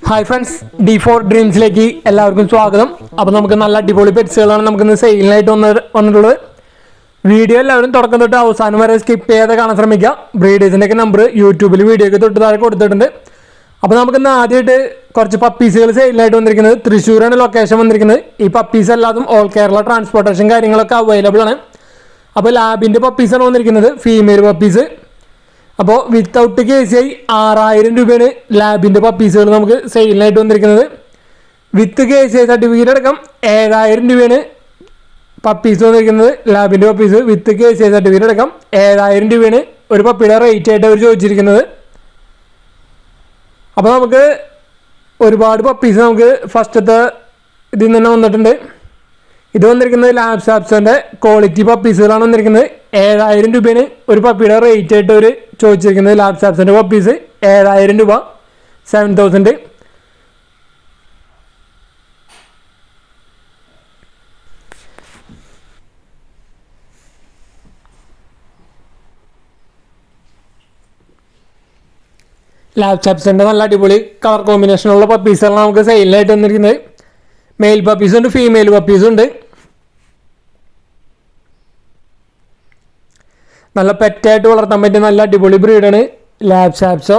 Hi friends, D4 ഡ്രീംസിലേക്ക് എല്ലാവർക്കും സ്വാഗതം. അപ്പോൾ നമുക്ക് നല്ല അടിപൊളി പെറ്റ്സുകളാണ് നമുക്കിന്ന് സെയിലിനായിട്ട് വന്നിട്ടുള്ളത്. വീഡിയോ എല്ലാവരും തുടക്കം തൊട്ട് അവസാനം വരെ സ്കിപ്പ് ചെയ്യാതെ കാണാൻ ശ്രമിക്കുക. ബ്രീഡേഴ്സിൻ്റെയൊക്കെ നമ്പർ യൂട്യൂബിൽ വീഡിയോയ്ക്ക് തൊട്ട് താഴെ കൊടുത്തിട്ടുണ്ട്. അപ്പോൾ നമുക്കിന്ന് ആദ്യമായിട്ട് കുറച്ച് പപ്പീസുകൾ സെയിലിനായിട്ട് വന്നിരിക്കുന്നത് തൃശ്ശൂരാണ് ലൊക്കേഷൻ വന്നിരിക്കുന്നത്. ഈ പപ്പീസ് എല്ലാതും ഓൾ കേരള ട്രാൻസ്പോർട്ടേഷൻ കാര്യങ്ങളൊക്കെ അവൈലബിൾ ആണ്. അപ്പോൾ ലാബിൻ്റെ പപ്പീസാണ് വന്നിരിക്കുന്നത്, ഫീമെയിൽ പപ്പീസ്. അപ്പോൾ വിത്തൗട്ട് KCI 6000 രൂപയാണ് ലാബിൻ്റെ പപ്പീസുകൾ നമുക്ക് സെയിലിനായിട്ട് വന്നിരിക്കുന്നത്. വിത്ത് KCI സർട്ടിഫിക്കറ്റ് അടക്കം 7000 രൂപയാണ് പപ്പീസ് വന്നിരിക്കുന്നത്. ലാബിൻ്റെ പപ്പീസ് വിത്ത് KCI സർട്ടിഫിക്കറ്റ് അടക്കം 7000 രൂപയാണ് ഒരു പപ്പിയുടെ റേറ്റ് ആയിട്ട് അവർ ചോദിച്ചിരിക്കുന്നത്. അപ്പോൾ നമുക്ക് ഒരുപാട് പപ്പീസ് നമുക്ക് ഫസ്റ്റത്തെ ഇതിൽ നിന്ന് തന്നെ വന്നിട്ടുണ്ട്. ഇത് വന്നിരിക്കുന്നത് ലാബ് സാപ്സിൻ്റെ ക്വാളിറ്റി പപ്പീസുകളാണ് വന്നിരിക്കുന്നത്. 7000 രൂപയാണ് ഒരു പപ്പിയുടെ റേറ്റ് ആയിട്ട് അവർ ചോദിച്ചിരിക്കുന്നത്. ലാബ് സാപ്സിൻ്റെ പപ്പീസ് 7000 രൂപ, 7000. ലാബ് സാപ്സിൻ്റെ നല്ല അടിപൊളി കളർ കോമ്പിനേഷനുള്ള പപ്പീസുകളാണ് നമുക്ക് സെയിലിനായിട്ട് വന്നിരിക്കുന്നത്. മെയിൽ പപ്പീസുണ്ട്, ഫീമെയിൽ പപ്പീസുണ്ട്. നല്ല പെറ്റായിട്ട് വളർത്താൻ പറ്റിയ നല്ല അടിപൊളി ബ്രീഡാണ് ലാബ് സാപ്സോ.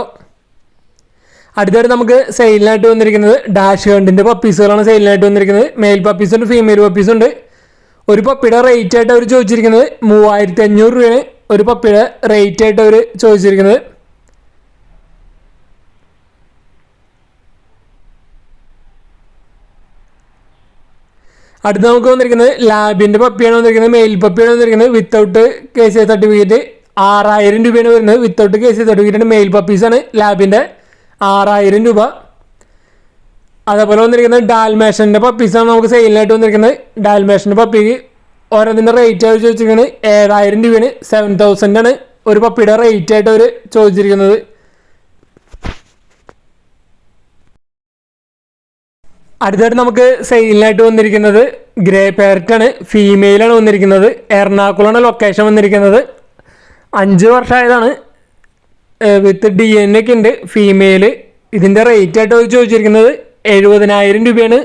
അടുത്തായിട്ട് നമുക്ക് സെയിലിനായിട്ട് വന്നിരിക്കുന്നത് ഡാഷ് ഹണ്ടിൻ്റെ പപ്പീസുകളാണ് സെയിലിനായിട്ട് വന്നിരിക്കുന്നത്. മെയിൽ പപ്പീസുണ്ട്, ഫീമെയിൽ പപ്പീസുണ്ട്. ഒരു പപ്പിയുടെ റേറ്റ് ആയിട്ട് അവർ ചോദിച്ചിരിക്കുന്നത് 3500 രൂപയാണ് ഒരു പപ്പിയുടെ റേറ്റ് ആയിട്ട് അവർ ചോദിച്ചിരിക്കുന്നത്. അടുത്ത് നമുക്ക് വന്നിരിക്കുന്നത് ലാബിൻ്റെ പപ്പിയാണ് വന്നിരിക്കുന്നത്. മെയിൽ പപ്പിയാണ് വന്നിരിക്കുന്നത്. വിത്തൗട്ട് KCI സർട്ടിഫിക്കറ്റ് 6000 രൂപയാണ് വരുന്നത്. വിത്തൗട്ട് KCI സർട്ടിഫിക്കറ്റ് മെയിൽ പപ്പീസാണ് ലാബിൻ്റെ 6000 രൂപ. അതേപോലെ വന്നിരിക്കുന്നത് ഡാൽമേഷൻ്റെ പപ്പീസാണ് നമുക്ക് സെയിലിനായിട്ട് വന്നിരിക്കുന്നത്. ഡാൽമേഷൻ്റെ പപ്പിക്ക് ഓരോന്നിൻ്റെ റേറ്റ് ആയിട്ട് ചോദിച്ചിരിക്കുന്നത് 7000 രൂപയാണ്, 7000 ആണ് ഒരു പപ്പിയുടെ റേറ്റ് ആയിട്ട് അവർ ചോദിച്ചിരിക്കുന്നത്. അടുത്തായിട്ട് നമുക്ക് സെയിലിനായിട്ട് വന്നിരിക്കുന്നത് ഗ്രേ പാരറ്റാണ്, ഫീമെയിലാണ് വന്നിരിക്കുന്നത്. എറണാകുളമാണ് ലൊക്കേഷൻ വന്നിരിക്കുന്നത്. 5 വർഷമായതാണ്. വിത്ത് DNA ഒക്കെ ഉണ്ട്. ഫീമെയിൽ ഇതിൻ്റെ റേറ്റ് ആയിട്ട് അവർ ചോദിച്ചിരിക്കുന്നത് 70000 രൂപയാണ്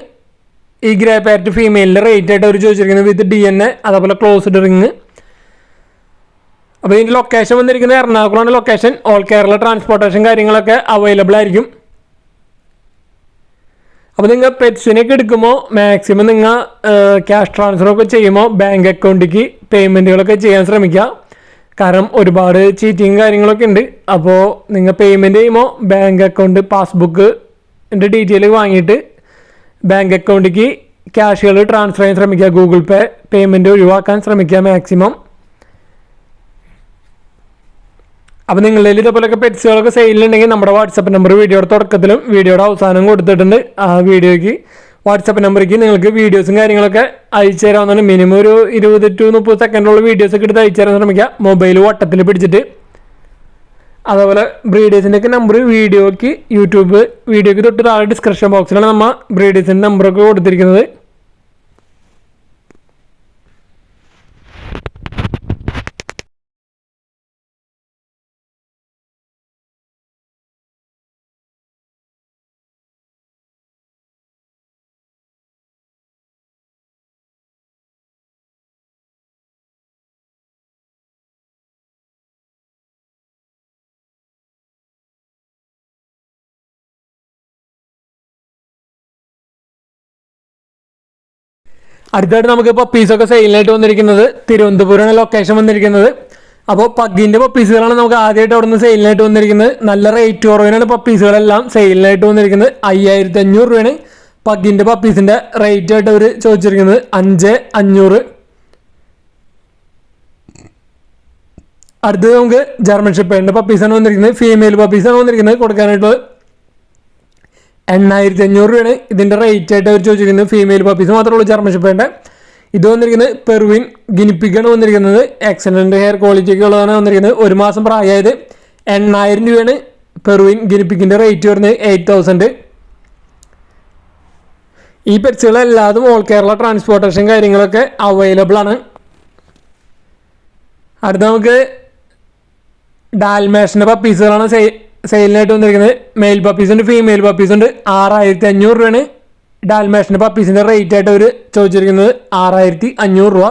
ഈ ഗ്രേ പാരറ്റ് ഫീമെയിലിൻ്റെ റേറ്റ് ആയിട്ട് അവർ ചോദിച്ചിരിക്കുന്നത് വിത്ത് DNA, അതേപോലെ ക്ലോസ്ഡ് റിങ്. അപ്പോൾ ഇതിൻ്റെ ലൊക്കേഷൻ വന്നിരിക്കുന്നത് എറണാകുളമാണ് ലൊക്കേഷൻ. ഓൾ കേരള ട്രാൻസ്പോർട്ടേഷൻ കാര്യങ്ങളൊക്കെ അവൈലബിൾ ആയിരിക്കും. അപ്പോൾ നിങ്ങൾ പെറ്റ്സിനൊക്കെ എടുക്കുമ്പോൾ മാക്സിമം നിങ്ങൾ ക്യാഷ് ട്രാൻസ്ഫറൊക്കെ ചെയ്യുമ്പോൾ ബാങ്ക് അക്കൗണ്ടിലേക്ക് പേയ്മെൻറ്റുകളൊക്കെ ചെയ്യാൻ ശ്രമിക്കുക. കാരണം ഒരുപാട് ചീറ്റിങ് കാര്യങ്ങളൊക്കെ ഉണ്ട്. അപ്പോൾ നിങ്ങൾ പേയ്മെൻറ്റ് ചെയ്യുമ്പോൾ ബാങ്ക് അക്കൗണ്ട് പാസ്ബുക്കിൻ്റെ ഡീറ്റെയിൽ വാങ്ങിയിട്ട് ബാങ്ക് അക്കൗണ്ടിലേക്ക് ക്യാഷുകൾ ട്രാൻസ്ഫർ ചെയ്യാൻ ശ്രമിക്കുക. ഗൂഗിൾ പേ പേയ്മെൻറ്റ് ഒഴിവാക്കാൻ ശ്രമിക്കുക മാക്സിമം. അപ്പോൾ നിങ്ങളുടെ ഇതേപോലെയൊക്കെ പെറ്റ്സുകളൊക്കെ സെയിലുണ്ടെങ്കിൽ നമ്മുടെ വാട്സപ്പ് നമ്പർ വീഡിയോയുടെ തുടക്കത്തിലും വീഡിയോയുടെ അവസാനം കൊടുത്തിട്ടുണ്ട്. ആ വീഡിയോയ്ക്ക് വാട്സപ്പ് നമ്പറിലേക്ക് നിങ്ങൾക്ക് വീഡിയോസും കാര്യങ്ങളൊക്കെ അയച്ചു തരാവുന്നതാണ്. മിനിമം ഒരു 20 to 30 സെക്കൻഡുള്ള വീഡിയോസൊക്കെ എടുത്ത് അയച്ചു തരാൻ ശ്രമിക്കുക, മൊബൈൽ വട്ടത്തിൽ പിടിച്ചിട്ട്. അതേപോലെ ബ്രീഡേഴ്സിൻ്റെയൊക്കെ നമ്പർ വീഡിയോയ്ക്ക് വീഡിയോയ്ക്ക് തൊട്ട് താഴെ ഡിസ്ക്രിപ്ഷൻ ബോക്സിലാണ് നമ്മൾ ബ്രീഡേഴ്സിൻ്റെ നമ്പറൊക്കെ കൊടുത്തിരിക്കുന്നത്. അടുത്തായിട്ട് നമുക്ക് പപ്പീസൊക്കെ സെയിലിനായിട്ട് വന്നിരിക്കുന്നത് തിരുവനന്തപുരമാണ് ലൊക്കേഷൻ വന്നിരിക്കുന്നത്. അപ്പോൾ പഗ്ഗിൻ്റെ പപ്പീസുകളാണ് നമുക്ക് ആദ്യമായിട്ട് അവിടെ നിന്ന് സെയിലിനായിട്ട് വന്നിരിക്കുന്നത്. നല്ല റേറ്റ് കുറവിനാണ് പപ്പീസുകളെല്ലാം സെയിലിനായിട്ട് വന്നിരിക്കുന്നത്. 5500 രൂപയാണ് പഗ്ഗിൻ്റെ പപ്പീസിൻ്റെ റേറ്റ് ആയിട്ട് അവർ ചോദിച്ചിരിക്കുന്നത്. 5500. അടുത്തത് നമുക്ക് ജർമ്മൻ ഷെപ്പേർഡിൻ്റെ പപ്പീസാണ് വന്നിരിക്കുന്നത്. ഫീമെയിൽ പപ്പീസാണ് വന്നിരിക്കുന്നത്. കൊടുക്കാനായിട്ടുള്ളത് 8500 രൂപയാണ് ഇതിൻ്റെ റേറ്റ് ആയിട്ട് അവർ ചോദിച്ചിരിക്കുന്നത്. ഫീമെയിൽ പപ്പീസ് മാത്രമേ ഉള്ളൂ ജർമ്മൻ ഷെപ്പേർഡിൻ്റെ. ഇത് വന്നിരിക്കുന്നത് പെർവിൻ ഗിനിപ്പിക്കാണ് വന്നിരിക്കുന്നത്. എക്സലൻറ്റ് ഹെയർ ക്വാളിറ്റി ഒക്കെ ഉള്ളതാണ് വന്നിരിക്കുന്നത്. 1 മാസം പ്രായമായത്. 8000 രൂപയാണ് പെർവിൻ ഗിനിപ്പിക്കിൻ്റെ റേറ്റ് വരുന്നത്. 8000. ഈ പെറ്റ്സുകളെല്ലാതും ഓൾ കേരള ട്രാൻസ്പോർട്ടേഷൻ കാര്യങ്ങളൊക്കെ അവൈലബിൾ ആണ്. അടുത്ത നമുക്ക് ഡാൽമേഷൻ്റെ പപ്പീസുകളാണ് സെയിലിനായിട്ട് വന്നിരിക്കുന്നത് മെയിൽ പപ്പീസ് ഉണ്ട്, ഫീമെയിൽ പപ്പീസ് ഉണ്ട്. 6500 രൂപയാണ് ഡാൽമേഷൻ്റെ പപ്പീസിൻ്റെ റേറ്റ് ആയിട്ട് അവർ ചോദിച്ചിരിക്കുന്നത്. 6500 രൂപ.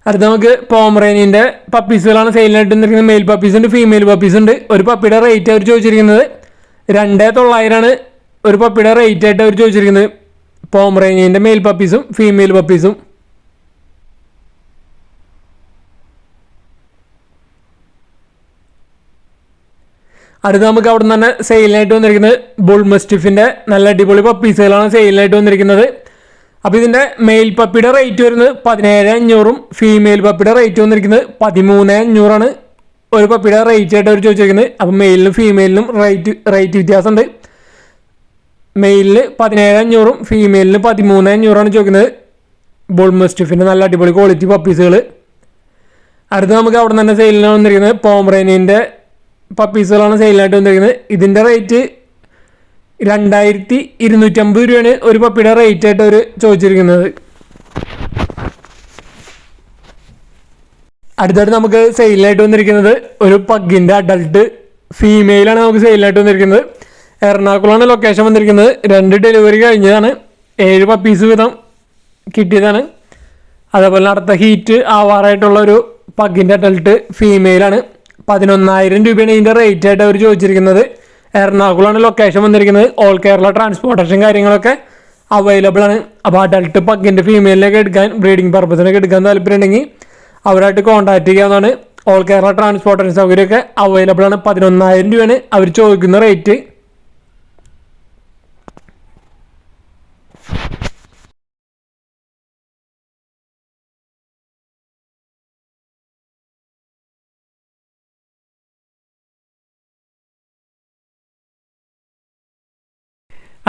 അടുത്ത നമുക്ക് പോമറേനിയൻ്റെ പപ്പീസുകളാണ് സെയിലിനായിട്ട് വന്നിരിക്കുന്നത്. മെയിൽ പപ്പീസ് ഉണ്ട്, ഫീമെയിൽ പപ്പീസ് ഉണ്ട്. ഒരു പപ്പിയുടെ റേറ്റ് അവർ ചോദിച്ചിരിക്കുന്നത് 2900 ഒരു പപ്പിയുടെ റേറ്റ് ആയിട്ട് അവർ ചോദിച്ചിരിക്കുന്നത്. പോമറേനിയൻ്റെ മെയിൽ പപ്പീസും ഫീമെയിൽ പപ്പീസും. അടുത്ത് നമുക്ക് അവിടെ നിന്ന് തന്നെ സെയിലിനായിട്ട് വന്നിരിക്കുന്നത് ബുൾ മസ്റ്റിഫിൻ്റെ നല്ല അടിപൊളി പപ്പീസുകളാണ് സെയിലിനായിട്ട് വന്നിരിക്കുന്നത്. അപ്പോൾ ഇതിൻ്റെ മെയിൽ പപ്പിയുടെ റേറ്റ് വരുന്നത് 17500 ഫീമെയിൽ പപ്പിയുടെ റേറ്റ് വന്നിരിക്കുന്നത് 13500 ഒരു പപ്പിയുടെ റേറ്റ് ആയിട്ട് അവർ ചോദിച്ചിരിക്കുന്നത്. അപ്പോൾ മെയിലിനും ഫീമെയിലിനും റേറ്റ് വ്യത്യാസമുണ്ട്. മെയിലിന് 17500 ഫീമെയിലിന് 13500 ചോദിക്കുന്നത്. ബുൾ മസ്റ്റിഫിൻ്റെ നല്ല അടിപൊളി ക്വാളിറ്റി പപ്പീസുകൾ. അടുത്ത് നമുക്ക് അവിടെ നിന്ന് തന്നെ സെയിലിനാണ് വന്നിരിക്കുന്നത് പോമറേനിയൻ്റെ പപ്പീസുകളാണ് സെയിലിനായിട്ട് വന്നിരിക്കുന്നത്. ഇതിൻ്റെ റേറ്റ് 2250 രൂപയാണ് ഒരു പപ്പിയുടെ റേറ്റ് ആയിട്ട് അവർ ചോദിച്ചിരിക്കുന്നത്. അടുത്തായിട്ട് നമുക്ക് സെയിലിനായിട്ട് വന്നിരിക്കുന്നത് ഒരു പഗ്ഗിൻ്റെ അഡൾട്ട് ഫീമെയിലാണ് നമുക്ക് സെയിലിനായിട്ട് വന്നിരിക്കുന്നത്. എറണാകുളമാണ് ലൊക്കേഷൻ വന്നിരിക്കുന്നത്. 2 ഡെലിവറി കഴിഞ്ഞതാണ്. 7 പപ്പീസ് വീതം കിട്ടിയതാണ്. അതേപോലെ അടുത്ത ഹീറ്റ് ആവാറായിട്ടുള്ള ഒരു പഗ്ഗിൻ്റെ അഡൾട്ട് ഫീമെയിലാണ്. 11000 രൂപയാണ് ഇതിൻ്റെ റേറ്റ് ആയിട്ട് അവർ ചോദിച്ചിരിക്കുന്നത്. എറണാകുളമാണ് ലൊക്കേഷൻ വന്നിരിക്കുന്നത്. ഓൾ കേരള ട്രാൻസ്പോർട്ടേഷൻ കാര്യങ്ങളൊക്കെ അവൈലബിൾ ആണ്. അപ്പോൾ അഡൾട്ട് പഗ്ഗിൻ്റെ ഫീമെയിലിനൊക്കെ എടുക്കാൻ, ബ്രീഡിംഗ് പർപ്പസിനൊക്കെ എടുക്കാൻ താല്പര്യം ഉണ്ടെങ്കിൽ അവരായിട്ട് കോൺടാക്ട് ചെയ്യാവുന്നതാണ്. ഓൾ കേരള ട്രാൻസ്പോർട്ടേഷൻ സൗകര്യമൊക്കെ അവൈലബിൾ ആണ്. 11000 രൂപയാണ് അവർ ചോദിക്കുന്ന റേറ്റ്.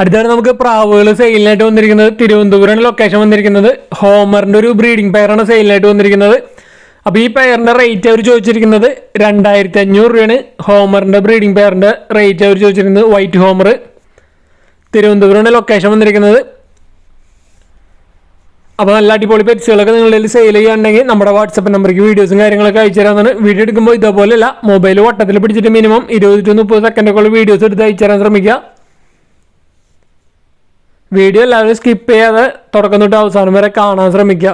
അടുത്താണ് നമുക്ക് പ്രാവുകൾ സെയിലിനായിട്ട് വന്നിരിക്കുന്നത്. തിരുവനന്തപുരമാണ് ലൊക്കേഷൻ വന്നിരിക്കുന്നത്. ഹോമറിൻ്റെ ഒരു ബ്രീഡിംഗ് പെയറാണ് സെയിലിനായിട്ട് വന്നിരിക്കുന്നത്. അപ്പോൾ ഈ പെയറിൻ്റെ റേറ്റ് അവർ ചോദിച്ചിരിക്കുന്നത് 2500 രൂപയാണ്. ഹോമറിൻ്റെ ബ്രീഡിംഗ് പെയറിൻ്റെ റേറ്റ് അവർ ചോദിച്ചിരിക്കുന്നത്. വൈറ്റ് ഹോമർ, തിരുവനന്തപുരമാണ് ലൊക്കേഷൻ വന്നിരിക്കുന്നത്. അപ്പോൾ നല്ല അടിപൊളി പെറ്റ്സുകളൊക്കെ നിങ്ങളുടെ സെയിൽ ചെയ്യാനുണ്ടെങ്കിൽ നമ്മുടെ വാട്സപ്പ് നമ്പറിലേക്ക് വീഡിയോസും കാര്യങ്ങളൊക്കെ അയച്ചു തരാമെന്നാണ്. വീഡിയോ എടുക്കുമ്പോൾ ഇതേപോലെയല്ല, മൊബൈൽ വട്ടത്തിൽ പിടിച്ചിട്ട് മിനിമം 20 to 30 സെക്കൻഡൊക്കെ വീഡിയോസ് എടുത്ത് അയച്ചു തരാൻ ശ്രമിക്കുക. വീഡിയോ എല്ലാവരും സ്കിപ്പ് ചെയ്യാതെ തുടക്കം തൊട്ട് അവസാനം വരെ കാണാൻ ശ്രമിക്കുക.